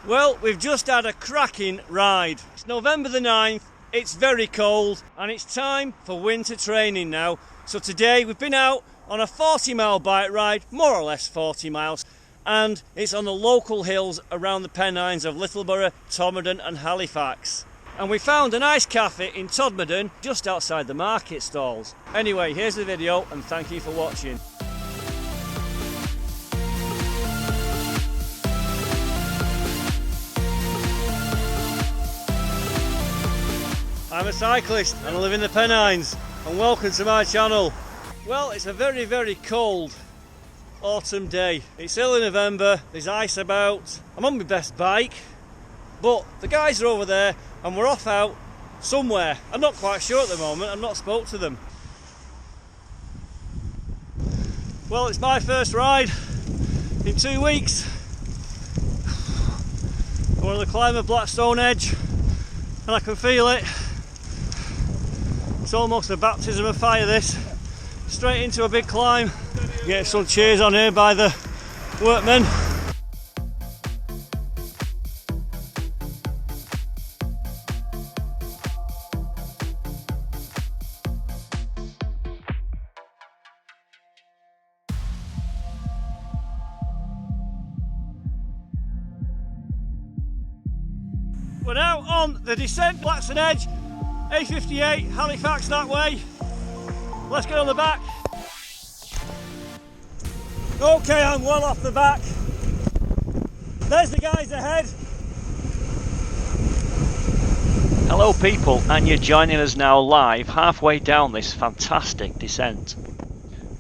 Well, we've just had a cracking ride. It's November the 9th, it's very cold, and it's time for winter training now. So today we've been out on a 40-mile bike ride, more or less 40 miles, and it's on the local hills around the Pennines of Littleborough, Todmorden and Halifax. And we found a nice cafe in Todmorden just outside the market stalls. Anyway, here's the video and thank you for watching. I'm a cyclist and I live in the Pennines, and welcome to my channel. Well, it's a very, very cold autumn day. It's early November, there's ice about. I'm on my best bike, but the guys are over there and we're off out somewhere. I'm not quite sure at the moment, I've not spoke to them. Well, it's my first ride in 2 weeks. I'm on the climb of Blackstone edge and I can feel it. It's almost a baptism of fire, this. Straight into a big climb. Get some cheers on here by the workmen. We're now on the descent, Blackstone edge. A58, Halifax that way. Let's get on the back. Okay, I'm well off the back. There's the guys ahead. Hello people, and you're joining us now live halfway down this fantastic descent.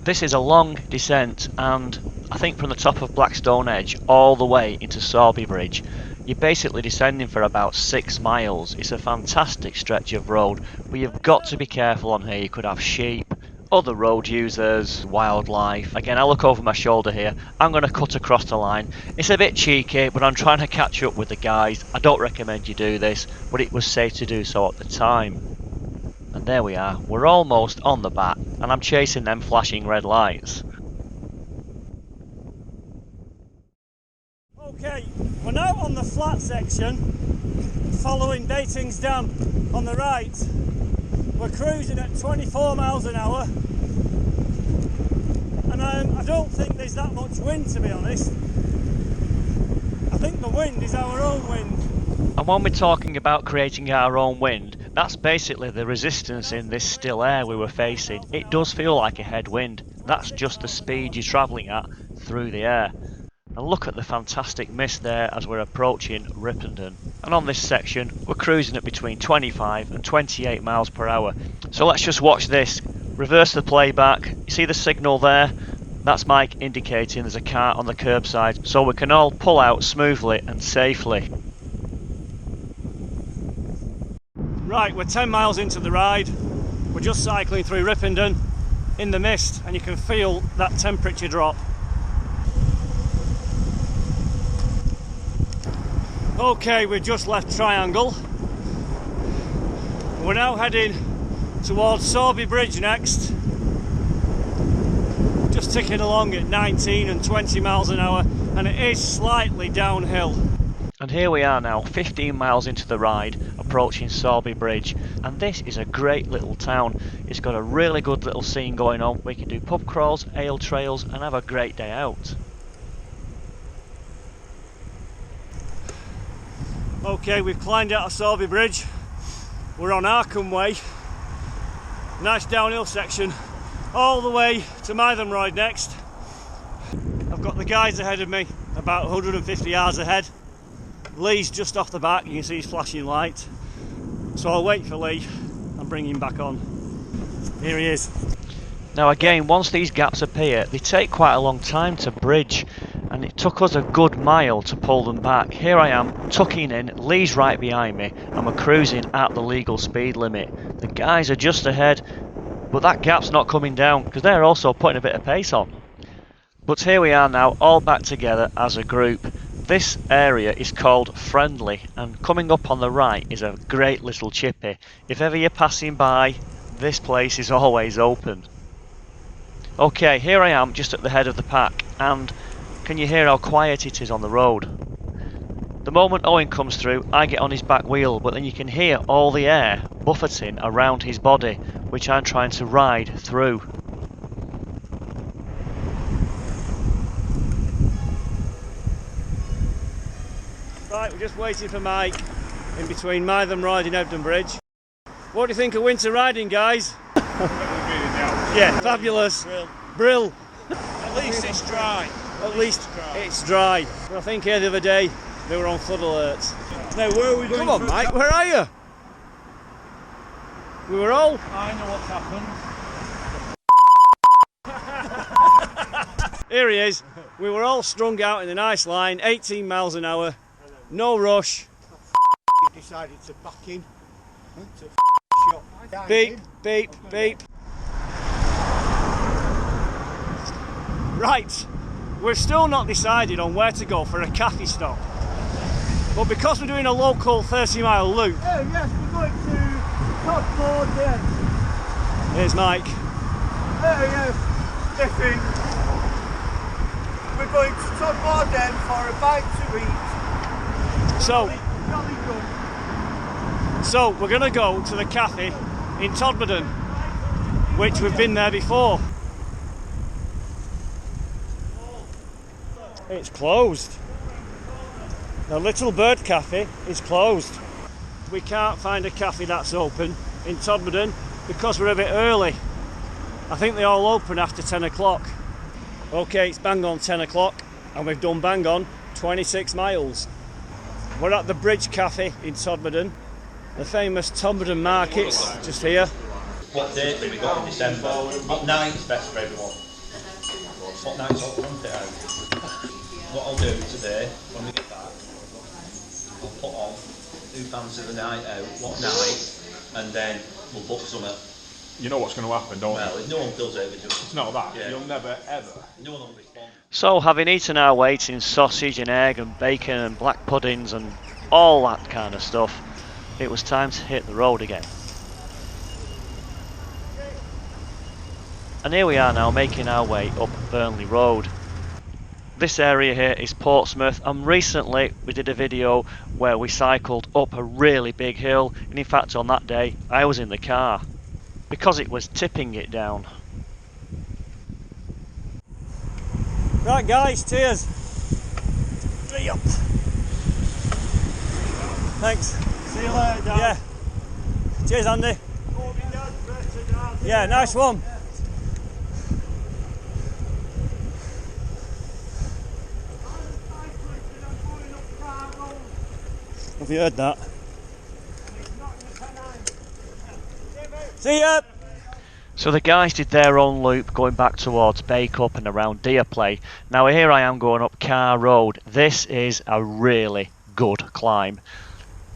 This is a long descent, and I think from the top of Blackstone Edge all the way into Sorby Bridge, you're basically descending for about 6 miles. It's a fantastic stretch of road, but you've got to be careful on here. You could have sheep, other road users, wildlife. Again, I look over my shoulder here. I'm going to cut across the line. It's a bit cheeky, but I'm trying to catch up with the guys. I don't recommend you do this, but it was safe to do so at the time. And there we are. We're almost on the back, and I'm chasing them flashing red lights. Okay, we're now on the flat section, following Dating's Dam on the right. We're cruising at 24 miles an hour, and I don't think there's that much wind, to be honest. I think the wind is our own wind. And when we're talking about creating our own wind, that's basically the resistance in this still air we were facing. It does feel like a headwind. That's just the speed you're travelling at through the air. And look at the fantastic mist there as we're approaching Ripponden. And on this section, we're cruising at between 25 and 28 miles per hour. So let's just watch this. Reverse the playback. You see the signal there? That's Mike indicating there's a car on the curbside, so we can all pull out smoothly and safely. Right, we're 10 miles into the ride. We're just cycling through Ripponden in the mist, and you can feel that temperature drop. Okay, we've just left Triangle. We're now heading towards Sorby Bridge next. Just ticking along at 19 and 20 miles an hour, and it is slightly downhill. And here we are now, 15 miles into the ride, approaching Sorby Bridge. And this is a great little town. It's got a really good little scene going on. We can do pub crawls, ale trails, and have a great day out. Okay, we've climbed out of Sorby Bridge. We're on Arkham Way. Nice downhill section. All the way to Mytham Road next. I've got the guys ahead of me, about 150 yards ahead. Lee's just off the back, you can see his flashing light. So I'll wait for Lee and bring him back on. Here he is. Now again, once these gaps appear, they take quite a long time to bridge. And it took us a good mile to pull them back. Here I am, tucking in, Lee's right behind me, and we're cruising at the legal speed limit. The guys are just ahead, but that gap's not coming down, because they're also putting a bit of pace on. But here we are now, all back together as a group. This area is called Friendly, and coming up on the right is a great little chippy. If ever you're passing by, this place is always open. Okay, here I am just at the head of the pack, and can you hear how quiet it is on the road? The moment Owen comes through, I get on his back wheel, but then you can hear all the air buffeting around his body, which I'm trying to ride through. Right, we're just waiting for Mike in between Mytham Ride and Ebden Bridge. What do you think of winter riding, guys? Yeah, fabulous. Brill. At least it's dry. At least it's dry. But I think here the other day they were on flood alerts. Now, where are we going? Come on, Mike, where are you? We were all... I know what's happened. Here he is. We were all strung out in a nice line, 18 miles an hour, no rush. Decided to back in. To shop. Beep, beep, beep. Right, we're still not decided on where to go for a cafe stop. But because we're doing a local 30-mile loop... Oh yes, we're going to Todmorden. Here's Mike. Oh yes, listen. We're going to Todmorden for a bite to eat. Jolly good. So we're going to go to the cafe in Todmorden, which we've been there before. It's closed. The Little Bird Cafe is closed. We can't find a cafe that's open in Todmorden because we're a bit early. I think they all open after 10 o'clock. Okay, it's bang on 10 o'clock and we've done bang on 26 miles. We're at the Bridge Cafe in Todmorden. The famous Todmorden markets just here. What date have we got in December? What night's best for everyone? What night's all want it out? What I'll do today, when we get back, I'll put on who fancies the night out, what night, and then we'll book something. You know what's going to happen, don't you? Well, if no one does it, It's not that. Yeah. You'll never, ever. No one will respond. So, having eaten our weight in sausage and egg and bacon and black puddings and all that kind of stuff, it was time to hit the road again. And here we are now making our way up Burnley Road. This area here is Portsmouth, and recently we did a video where we cycled up a really big hill, and in fact on that day I was in the car because it was tipping it down. Right guys, cheers. See ya. Thanks. See you later, Dad. Yeah. Cheers, Andy. Yeah, nice one. Have you heard that? See ya! So the guys did their own loop going back towards Bacup and around Deerplay. Now here I am going up Carr Road. This is a really good climb.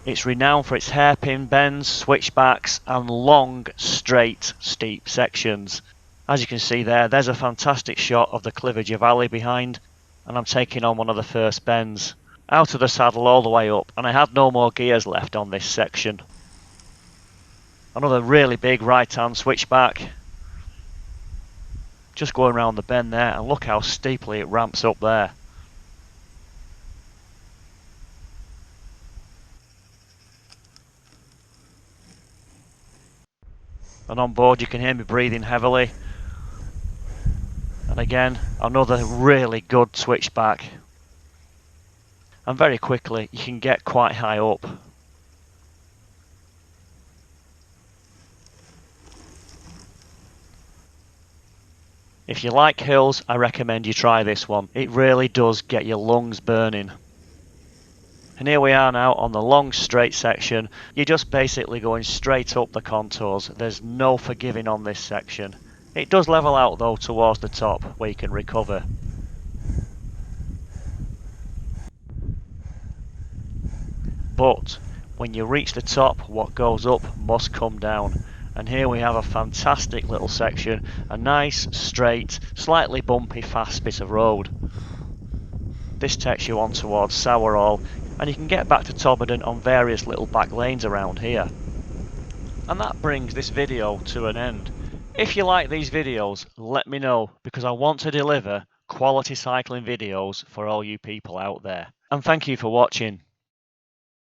It's renowned for its hairpin bends, switchbacks and long, straight, steep sections. As you can see there's a fantastic shot of the Cliviger Valley behind, and I'm taking on one of the first bends. Out of the saddle all the way up, and I had no more gears left on this section. Another really big right hand switchback. Just going around the bend there, and look how steeply it ramps up there. And on board you can hear me breathing heavily. And again, another really good switchback. And very quickly you can get quite high up. If you like hills, I recommend you try this one. It really does get your lungs burning. And here we are now on the long straight section. You're just basically going straight up the contours. There's no forgiving on this section. It does level out though towards the top where you can recover. But when you reach the top, what goes up must come down. And here we have a fantastic little section, a nice, straight, slightly bumpy, fast bit of road. This takes you on towards Sowerall, and you can get back to Todmorden on various little back lanes around here. And that brings this video to an end. If you like these videos, let me know, because I want to deliver quality cycling videos for all you people out there. And thank you for watching.